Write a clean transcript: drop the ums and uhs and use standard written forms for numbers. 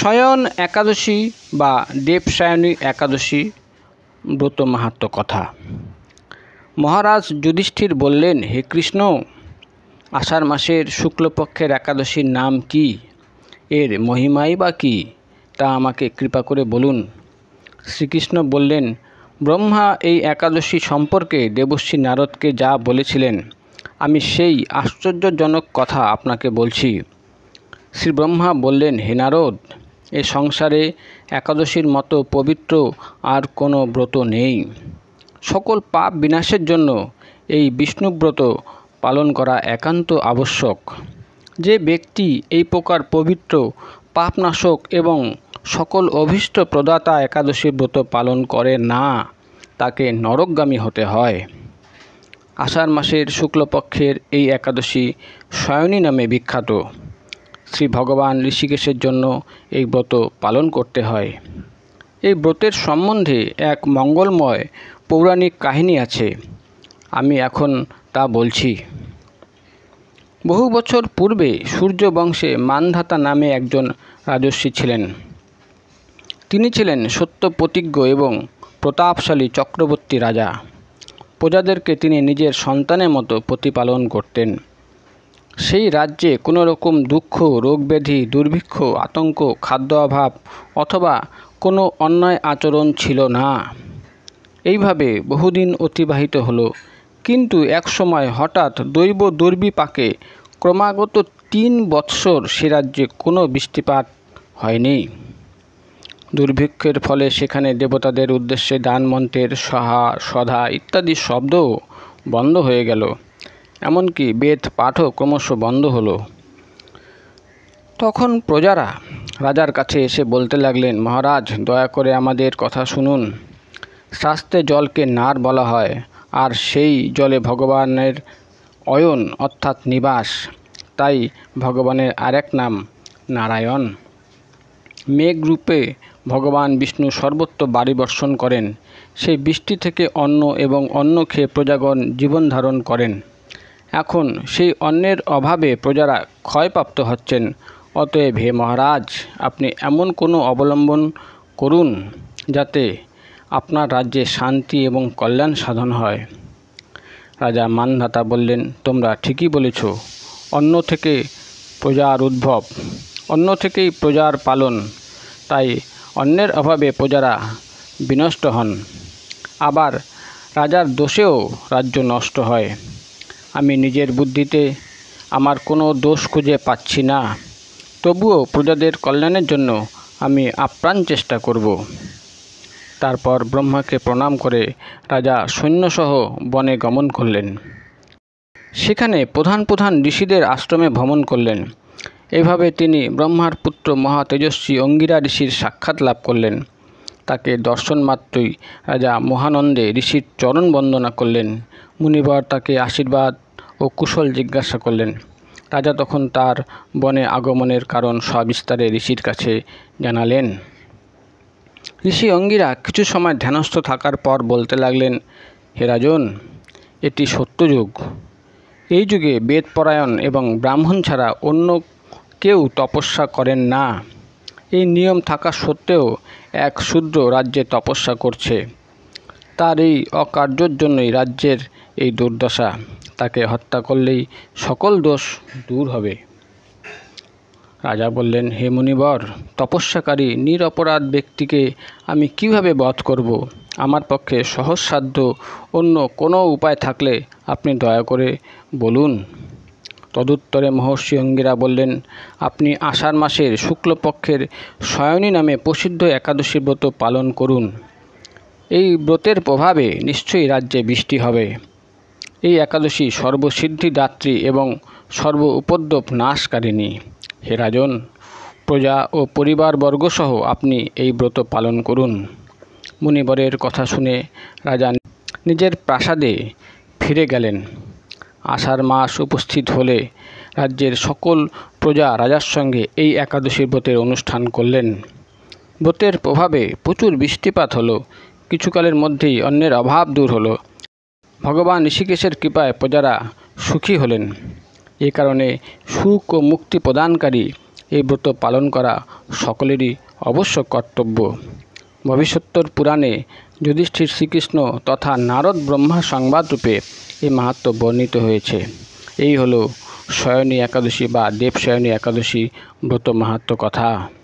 শয়ন একাদশী বা দেবশায়নী একাদশী ব্রত মাহাত্ম্য কথা। মহারাজ যুধিষ্ঠির বললেন, হে কৃষ্ণ, আষাঢ় মাসের শুক্লপক্ষের একাদশীর নাম কি? এর মহিমাই বা কী, তা আমাকে কৃপা করে বলুন। শ্রীকৃষ্ণ বললেন, ব্রহ্মা এই একাদশী সম্পর্কে দেবর্ষি নারদকে যা বলেছিলেন, আমি সেই আশ্চর্যজনক কথা আপনাকে বলছি। শ্রী ব্রহ্মা বললেন, হে নারদ, এ সংসারে একাদশীর মতো পবিত্র আর কোনো ব্রত নেই। সকল পাপ বিনাশের জন্য এই বিষ্ণুব্রত পালন করা একান্ত আবশ্যক। যে ব্যক্তি এই প্রকার পবিত্র, পাপনাশক এবং সকল অভীষ্ট প্রদাতা একাদশী ব্রত পালন করে না, তাকে নরকগামী হতে হয়। আষাঢ় মাসের শুক্লপক্ষের এই একাদশী শয়নী নামে বিখ্যাত। শ্রী ভগবান ঋষিকেশের জন্য এই ব্রত পালন করতে হয়। এই ব্রতের সম্বন্ধে এক মঙ্গলময় পৌরাণিক কাহিনী আছে, আমি এখন তা বলছি। বহু বছর পূর্বে সূর্যবংশে মান্ধাতা নামে একজন রাজর্ষি ছিলেন। তিনি ছিলেন সত্যপ্রতিজ্ঞ এবং প্রতাপশালী চক্রবর্তী রাজা। প্রজাদেরকে তিনি নিজের সন্তানের মতো প্রতিপালন করতেন। সেই রাজ্যে কোনো রকম দুঃখ, রোগব্যাধি, দুর্ভিক্ষ, আতঙ্ক, খাদ্য অভাব অথবা কোনো অন্যায় আচরণ ছিল না। এইভাবে বহুদিন অতিবাহিত হলো। কিন্তু একসময় হঠাৎ দৈব দুর্বিপাকে ক্রমাগত 3 বৎসর সে রাজ্যে কোনো বৃষ্টিপাত হয়নি। দুর্ভিক্ষের ফলে সেখানে দেবতাদের উদ্দেশ্যে দান মন্ত্রের সহা, সধা ইত্যাদি শব্দও বন্ধ হয়ে গেল। এমনকি বেদ পাঠও ক্রমশ বন্ধ হলো। তখন প্রজারা রাজার কাছে এসে বলতে লাগলেন, মহারাজ, দয়া করে আমাদের কথা শুনুন। শাস্ত্রে জলকে নার বলা হয়, আর সেই জলে ভগবানের অয়ন অর্থাৎ নিবাস। তাই ভগবানের আরেক নাম নারায়ণ। মেঘরূপে ভগবান বিষ্ণু সর্বত্র বাড়ি বর্ষণ করেন। সেই বৃষ্টি থেকে অন্ন এবং অন্ন খেয়ে প্রজাগণ জীবন ধারণ করেন। এখন সেই অন্নের অভাবে প্রজারা ক্ষয়প্রাপ্ত হচ্ছেন। অতএব হে মহারাজ, আপনি এমন কোনো অবলম্বন করুন যাতে আপনার রাজ্যে শান্তি এবং কল্যাণ সাধন হয়। রাজা মান্ধাতা বললেন, তোমরা ঠিকই বলেছ। অন্ন থেকে প্রজার উদ্ভব, অন্ন থেকেই প্রজার পালন। তাই অন্নের অভাবে প্রজারা বিনষ্ট হন। আবার রাজার দোষেও রাজ্য নষ্ট হয়। আমি নিজের বুদ্ধিতে আমার কোনো দোষ খুঁজে পাচ্ছি না। তবুও প্রজাদের কল্যাণের জন্য আমি আপ্রাণ চেষ্টা করব। তারপর ব্রহ্মাকে প্রণাম করে রাজা সৈন্যসহ বনে গমন করলেন। সেখানে প্রধান প্রধান ঋষিদের আশ্রমে ভ্রমণ করলেন। এভাবে তিনি ব্রহ্মার পুত্র মহা তেজস্বী অঙ্গিরা ঋষির সাক্ষাৎ লাভ করলেন। তাকে দর্শন মাত্রই রাজা মহানন্দে ঋষির চরণ বন্দনা করলেন। মুনিবর তাকে আশীর্বাদ ও কুশল জিজ্ঞাসা করলেন। রাজা তখন তার বনে আগমনের কারণ সবিস্তারে ঋষির কাছে জানালেন। ঋষি অঙ্গিরা কিছু সময় ধ্যানস্থ থাকার পর বলতে লাগলেন, হে রাজন, এটি সত্যযুগ। এই যুগে বেদপরায়ণ এবং ব্রাহ্মণ ছাড়া অন্য কেউ তপস্যা করেন না। এই নিয়ম থাকা সত্ত্বেও এক শূদ্র রাজ্যে তপস্যা করছে। তার এই অকার্যর জন্যই রাজ্যের এই দুর্দশা। তাকে হত্যা করলেই সকল দোষ দূর হবে। রাজা বললেন, হে মুনিবর, তপস্যাকারী নিরপরাধ ব্যক্তিকে আমি কিভাবে বধ করব? আমার পক্ষে সহজসাধ্য অন্য কোনো উপায় থাকলে আপনি দয়া করে বলুন। তদুত্তরে মহর্ষি অঙ্গিরা বললেন, আপনি আষাঢ় মাসের শুক্লপক্ষের শয়নী নামে প্রসিদ্ধ একাদশী ব্রত পালন করুন। এই ব্রতের প্রভাবে নিশ্চয়ই রাজ্যে বৃষ্টি হবে। এই একাদশী সর্বসিদ্ধিদাত্রী এবং সর্ব উপদ্রব নাশকারিণী। হে রাজন, প্রজা ও পরিবারবর্গসহ আপনি এই ব্রত পালন করুন। মুনিবরের কথা শুনে রাজা নিজের প্রাসাদে ফিরে গেলেন। আষাঢ় মাস উপস্থিত হলে রাজ্যের সকল প্রজা রাজার সঙ্গে এই একাদশী ব্রতের অনুষ্ঠান করলেন। ব্রতের প্রভাবে প্রচুর বৃষ্টিপাত হলো। কিছুকালের মধ্যেই অন্যের অভাব দূর হলো। ভগবান ঋষিকেশের কৃপায় প্রজারা সুখী হলেন। এ কারণে সুখ ও মুক্তি প্রদানকারী এই ব্রত পালন করা সকলেরই অবশ্য কর্তব্য। ভবিষ্যোত্তর পুরাণে যুধিষ্ঠির শ্রীকৃষ্ণ তথা নারদ ব্রহ্মা সংবাদ রূপে এই মাহাত্ম্য বর্ণিত হয়েছে। এই হলো শয়নী একাদশী বা দেবশয়নী একাদশী ব্রত মাহাত্ম্য কথা।